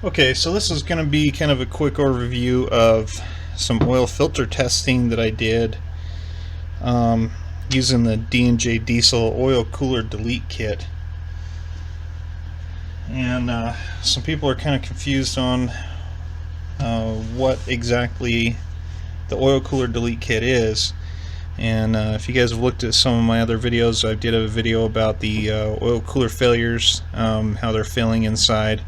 Okay, so this is going to be kind of a quick overview of some oil filter testing that I did using the D&J Diesel Oil Cooler Delete Kit. And some people are kind of confused on what exactly the Oil Cooler Delete Kit is. And if you guys have looked at some of my other videos, I did a video about the oil cooler failures, how they're failing inside.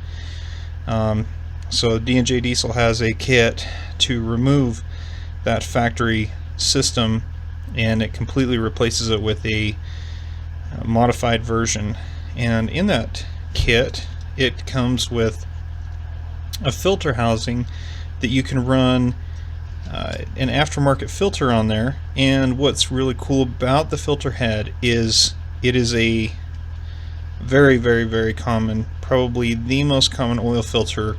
So D&J Diesel has a kit to remove that factory system, and it completely replaces it with a modified version. And in that kit, it comes with a filter housing that you can run an aftermarket filter on there. And what's really cool about the filter head is it is a very common, probably the most common oil filter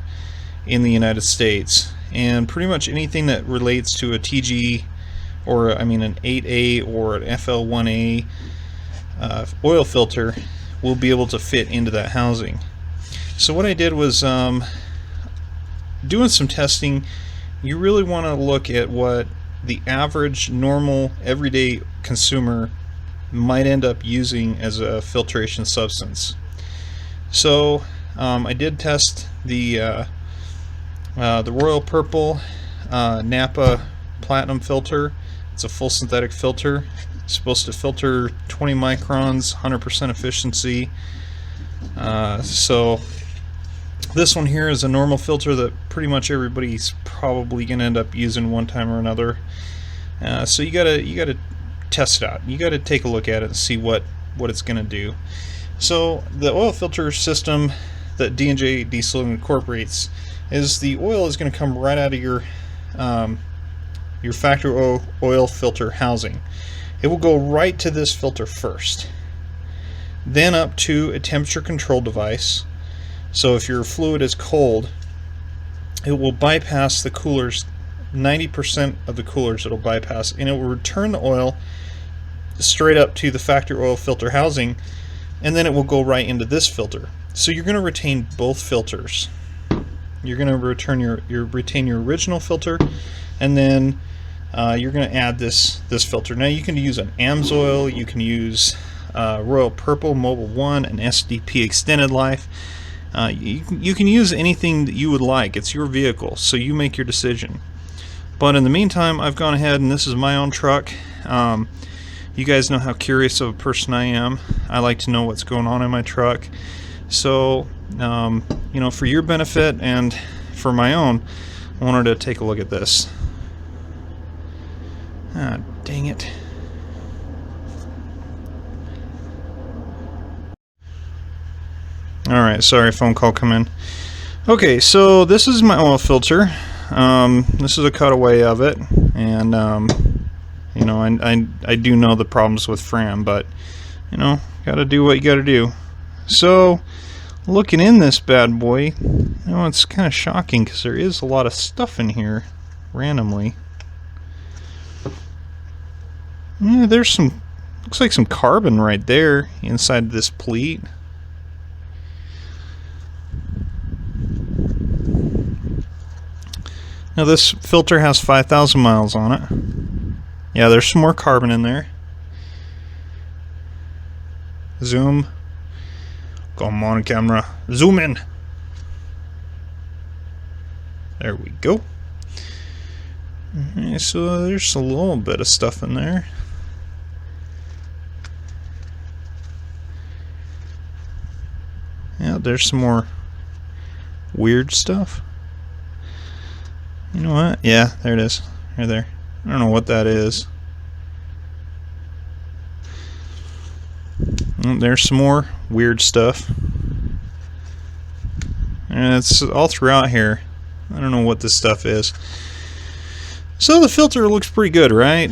in the United States, and pretty much anything that relates to a TG, or an 8A or an FL1A oil filter will be able to fit into that housing. So what I did was doing some testing. You really want to look at what the average normal everyday consumer might end up using as a filtration substance. So I did test the Royal Purple Napa Platinum filter. It's a full synthetic filter. It's supposed to filter 20 microns, 100% efficiency. So this one here is a normal filter that pretty much everybody's probably going to end up using one time or another. So you gotta test it out. You gotta take a look at it and see what it's going to do. So the oil filter system that D&J Diesel incorporates is the oil is going to come right out of your factory oil filter housing. It will go right to this filter first, then up to a temperature control device. So if your fluid is cold, it will bypass the coolers. 90% of the coolers it'll bypass, and it will return the oil straight up to the factory oil filter housing, and then it will go right into this filter. So you're going to retain both filters. You're going to retain your original filter, and then you're going to add this filter. Now you can use an AMSOIL, you can use Royal Purple Mobile 1, an SDP Extended Life. You can use anything that you would like. It's your vehicle, so you make your decision. But in the meantime, I've gone ahead, and this is my own truck. You guys know how curious of a person I am. I like to know what's going on in my truck. So, for your benefit and for my own, I wanted to take a look at this. Ah, dang it. Alright, sorry, phone call come in. Okay, so this is my oil filter. This is a cutaway of it, and I do know the problems with Fram, but gotta do what you gotta do. So looking in this bad boy, it's kind of shocking because there is a lot of stuff in here randomly. Yeah, there's some, looks like some carbon right there inside this pleat. Now this filter has 5,000 miles on it. Yeah, there's some more carbon in there. Zoom. Come on, camera. Zoom in. There we go. Okay, so there's a little bit of stuff in there. Yeah, there's some more weird stuff. You know what? Yeah, there it is. Right there. I don't know what that is. There's some more weird stuff. And it's all throughout here. I don't know what this stuff is. So the filter looks pretty good, right?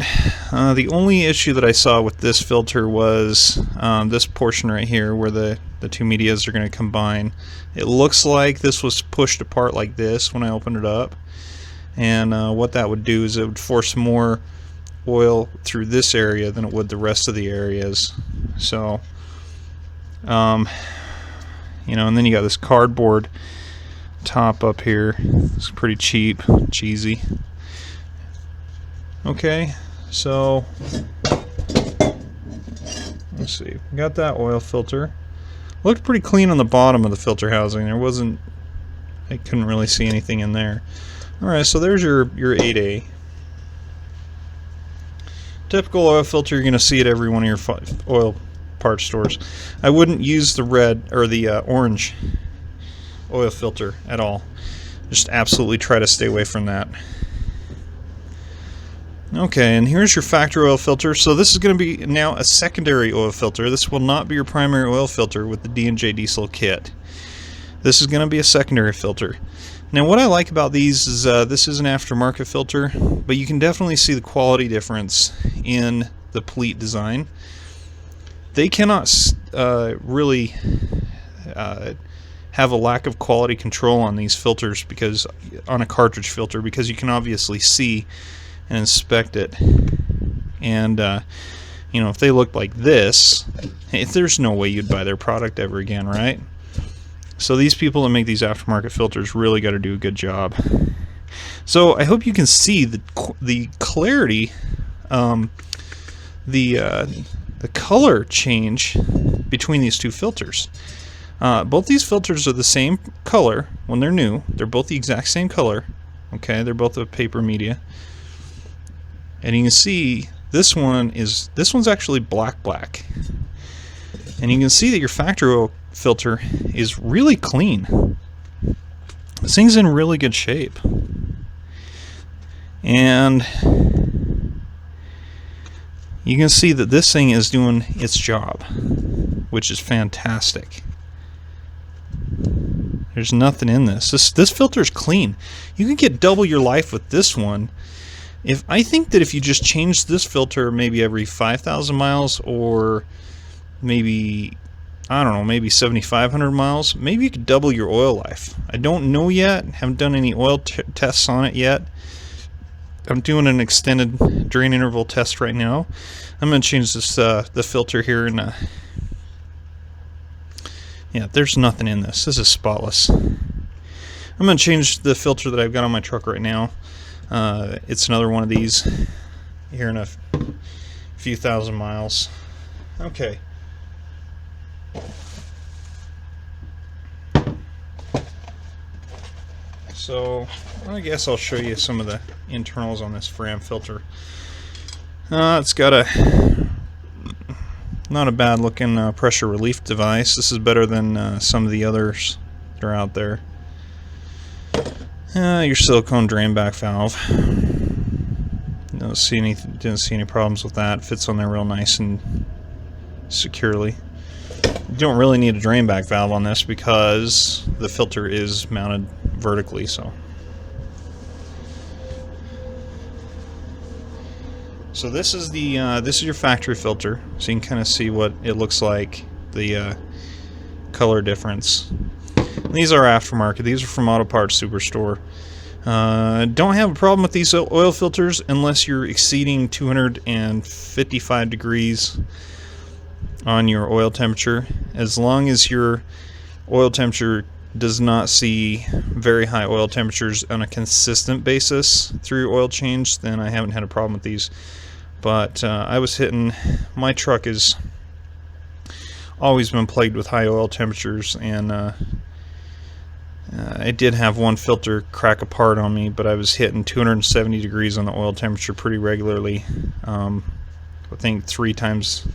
The only issue that I saw with this filter was this portion right here where the two medias are going to combine. It looks like this was pushed apart like this when I opened it up. And what that would do is it would force more oil through this area than it would the rest of the areas. So, and then you got this cardboard top up here. It's pretty cheesy. Okay, so let's see. We got that oil filter. Looked pretty clean on the bottom of the filter housing. I couldn't really see anything in there. Alright, so there's your 8A. Typical oil filter, you're going to see at every one of your oil parts stores. I wouldn't use the red or the orange oil filter at all. Just absolutely try to stay away from that. Okay, and here's your factory oil filter. So this is going to be now a secondary oil filter. This will not be your primary oil filter with the D&J Diesel kit. This is going to be a secondary filter. Now what I like about these is this is an aftermarket filter, but you can definitely see the quality difference in the Pleat design. They cannot really have a lack of quality control on these filters, because on a cartridge filter, because you can obviously see and inspect it. And you know, if they look like this, there's no way you'd buy their product ever again, right? So these people that make these aftermarket filters really got to do a good job. So I hope you can see the clarity, the color change between these two filters. Both these filters are the same color when they're new. They're both the exact same color. Okay, they're both of paper media. And you can see this one's actually black. And you can see that your factory oil filter is really clean. This thing's in really good shape. And you can see that this thing is doing its job, which is fantastic. There's nothing in this. This filter is clean. You can get double your life with this one. I think that if you just change this filter maybe every 5,000 miles, or maybe, I don't know, maybe 7,500 miles, maybe you could double your oil life. I don't know yet. Haven't done any oil tests on it yet. I'm doing an extended drain interval test right now. I'm going to change this the filter here, and yeah, there's nothing in this. This is spotless. I'm going to change the filter that I've got on my truck right now. It's another one of these here in a few thousand miles. Okay. So I guess I'll show you some of the internals on this Ram filter. It's got not a bad looking pressure relief device. This is better than some of the others that are out there. Your silicone drain back valve. Didn't see any problems with that. Fits on there real nice and securely. You don't really need a drain back valve on this because the filter is mounted vertically. So this is your factory filter, so you can kind of see what it looks like, the color difference. These are aftermarket. These are from Auto Parts Superstore. Don't have a problem with these oil filters unless you're exceeding 255 degrees on your oil temperature. As long as your oil temperature does not see very high oil temperatures on a consistent basis through your oil change, then I haven't had a problem with these. But my truck has always been plagued with high oil temperatures, and I did have one filter crack apart on me, but I was hitting 270 degrees on the oil temperature pretty regularly. I think 3 times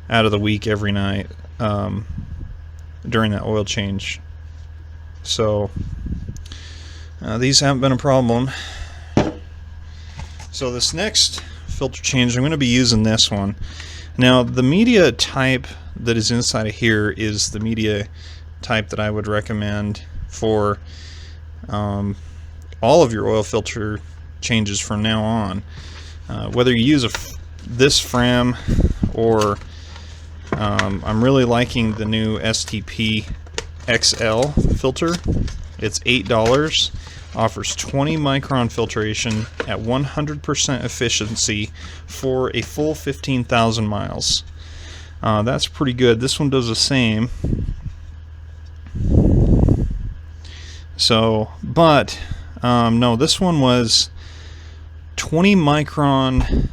out of the week every night during that oil change. So these haven't been a problem. So this next filter change, I'm going to be using this one. Now the media type that is inside of here is the media type that I would recommend for all of your oil filter changes from now on. Whether you use this Fram or I'm really liking the new STP XL filter. It's $8, offers 20 micron filtration at 100% efficiency for a full 15,000 miles. That's pretty good. This one does the same. So, but no, this one was 20 micron.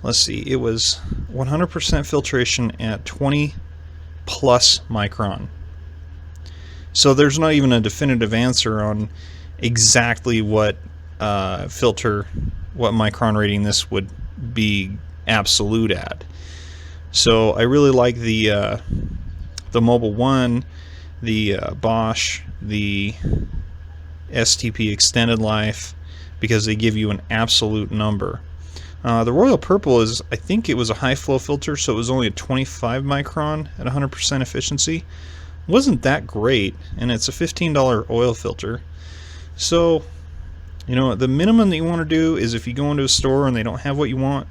Let's see, it was 100% filtration at 20 plus micron. So there's not even a definitive answer on exactly what micron rating this would be absolute at. So I really like the Mobile One, the Bosch, the STP Extended Life, because they give you an absolute number. The Royal Purple is, I think it was a high flow filter, so it was only a 25 micron at 100% efficiency. Wasn't that great, and it's a $15 oil filter. So, you know, the minimum that you want to do is, if you go into a store and they don't have what you want,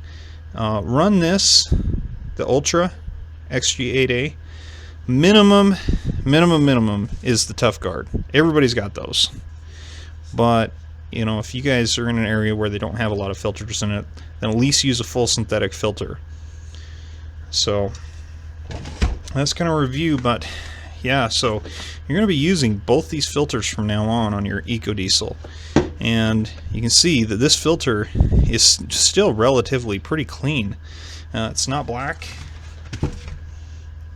run this, the Ultra XG8A. Minimum is the Tough Guard. Everybody's got those. But, you know, if you guys are in an area where they don't have a lot of filters in it, then at least use a full synthetic filter. So that's kind of a review, but yeah, so you're going to be using both these filters from now on your ecodiesel. And you can see that this filter is still relatively pretty clean. It's not black,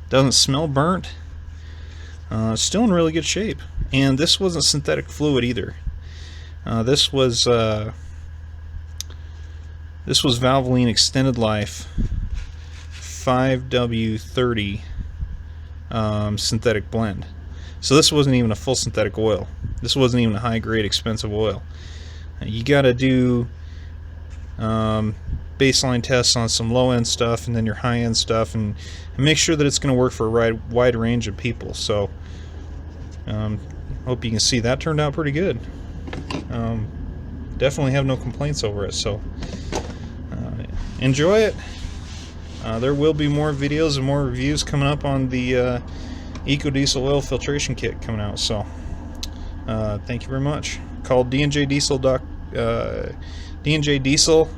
doesn't smell burnt, still in really good shape. And this wasn't synthetic fluid either. This was Valvoline Extended Life 5W30 synthetic blend. So this wasn't even a full synthetic oil. This wasn't even a high grade expensive oil. You got to do baseline tests on some low end stuff and then your high end stuff, and make sure that it's going to work for a wide range of people. So hope you can see that turned out pretty good. Definitely have no complaints over it. So enjoy it. There will be more videos and more reviews coming up on the ecodiesel oil filtration kit coming out. So thank you very much. Called D&J Diesel. D&J Diesel,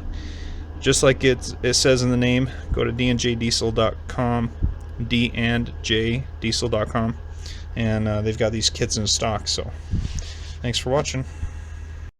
just like it says in the name. Go to dnjdiesel.com, dnjdiesel.com, and they've got these kits in stock. So thanks for watching.